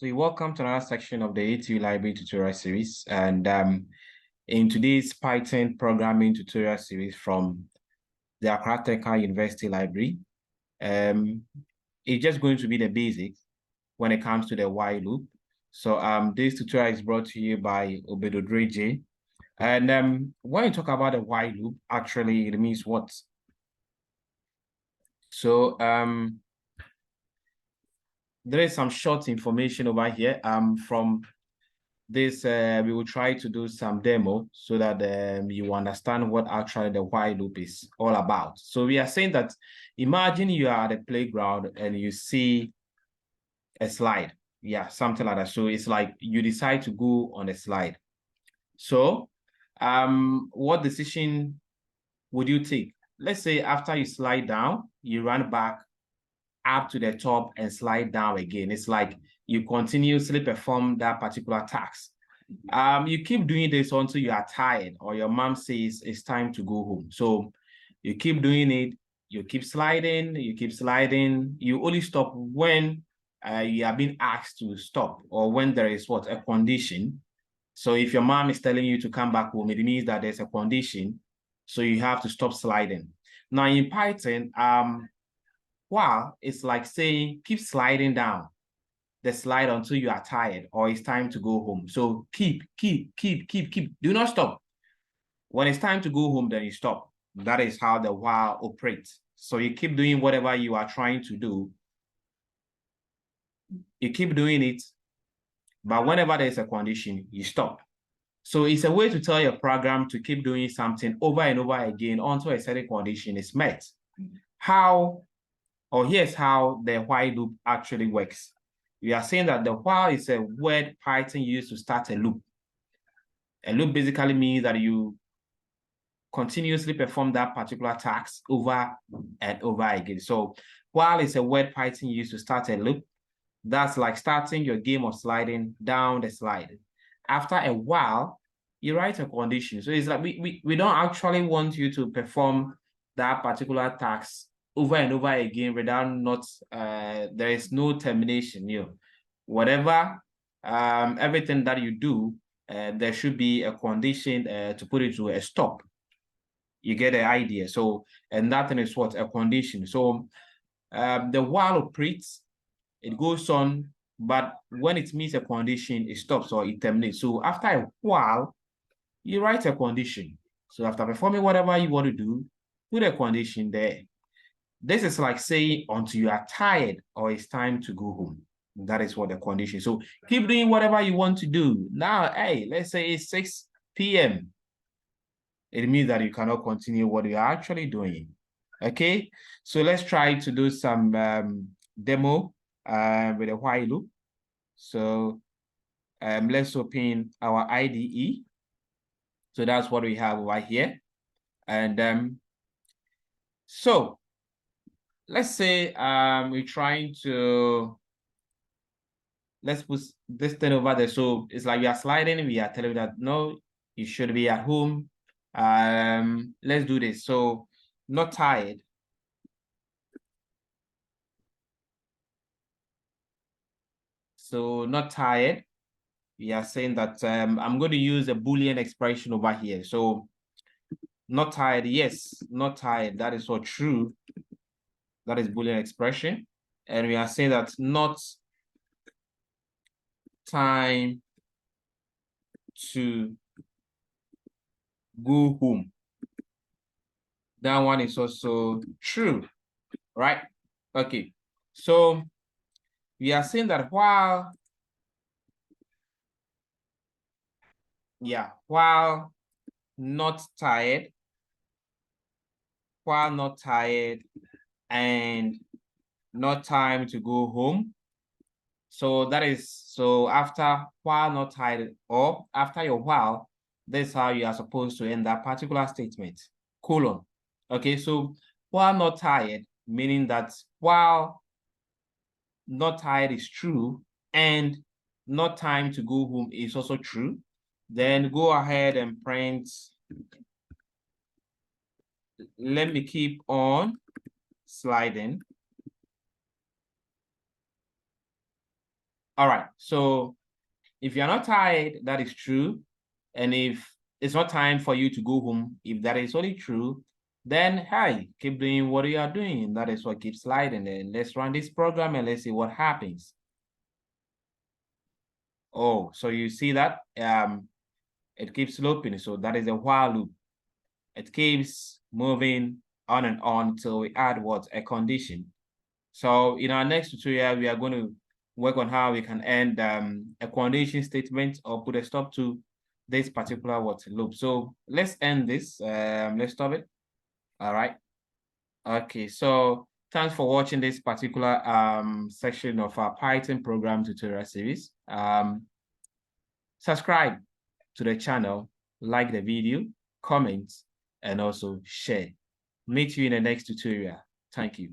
So you're welcome to another section of the ATU Library tutorial series. And in today's Python programming tutorial series from the Accra Technical University Library, it's just going to be the basics when it comes to the while loop. So this tutorial is brought to you by Obedodre J. And when you talk about the while loop, actually it means what? So there is some short information over here from this. We will try to do some demo so that you understand what actually the while loop is all about. So we are saying that imagine you are at a playground and you see a slide. Yeah, something like that. So it's like you decide to go on a slide. So what decision would you take? Let's say after you slide down, you run back up to the top and slide down again. It's like you continuously perform that particular task. You keep doing this until you are tired or your mom says it's time to go home. So you keep doing it, you keep sliding, you only stop when you are being asked to stop or when there is what, a condition. So if your mom is telling you to come back home, it means that there's a condition, so you have to stop sliding. Now in Python, while it's like saying keep sliding down the slide until you are tired or it's time to go home. So keep. Do not stop. When it's time to go home, then you stop. That is how the while operates. So you keep doing whatever you are trying to do. You keep doing it, but whenever there's a condition, you stop. So it's a way to tell your program to keep doing something over and over again until a certain condition is met. Here's how the while loop actually works. We are saying that the while is a word Python used to start a loop. A loop basically means that you continuously perform that particular task over and over again. So while is a word Python used to start a loop, that's like starting your game of sliding down the slide. After a while, you write a condition. So it's like we don't actually want you to perform that particular task over and over again without there is no termination. Whatever, everything that you do, there should be a condition to put it to a stop. You get the idea. So, and that thing is what, a condition. So the while operates, it goes on, but when it meets a condition, it stops or it terminates. So after a while, you write a condition. So after performing whatever you want to do, put a condition there. This is like saying until you are tired or it's time to go home. That is what the condition. So keep doing whatever you want to do. Now, hey, let's say it's 6 p.m. It means that you cannot continue what you're actually doing. Okay, so let's try to do some demo with a while loop. So let's open our IDE. So that's what we have over here. And so let's say we're trying to, let's put this thing over there. So it's like we are sliding, we are telling you that no, you should be at home. Let's do this. So not tired. So not tired. We are saying that I'm going to use a Boolean expression over here. So not tired, yes, not tired. That is all true. That is Boolean expression. And we are saying that not time to go home. That one is also true, right? Okay, so we are saying that while not tired, and not time to go home. So that is, so after while not tired or after your while, this is how you are supposed to end that particular statement, colon. Okay, so while not tired, meaning that while not tired is true and not time to go home is also true, then go ahead and print, let me keep on sliding. All right. So if you're not tired, that is true. And if it's not time for you to go home, if that is only true, then hey, keep doing what you are doing. That is what keeps sliding. And let's run this program and let's see what happens. Oh, so you see that it keeps looping. So that is a while loop. It keeps moving on and on till we add what? A condition. So in our next tutorial, we are going to work on how we can end a condition statement or put a stop to this particular loop. So let's end this. Let's stop it. All right. Okay. So thanks for watching this particular section of our Python program tutorial series. Subscribe to the channel, like the video, comment, and also share. Meet you in the next tutorial. Thank you.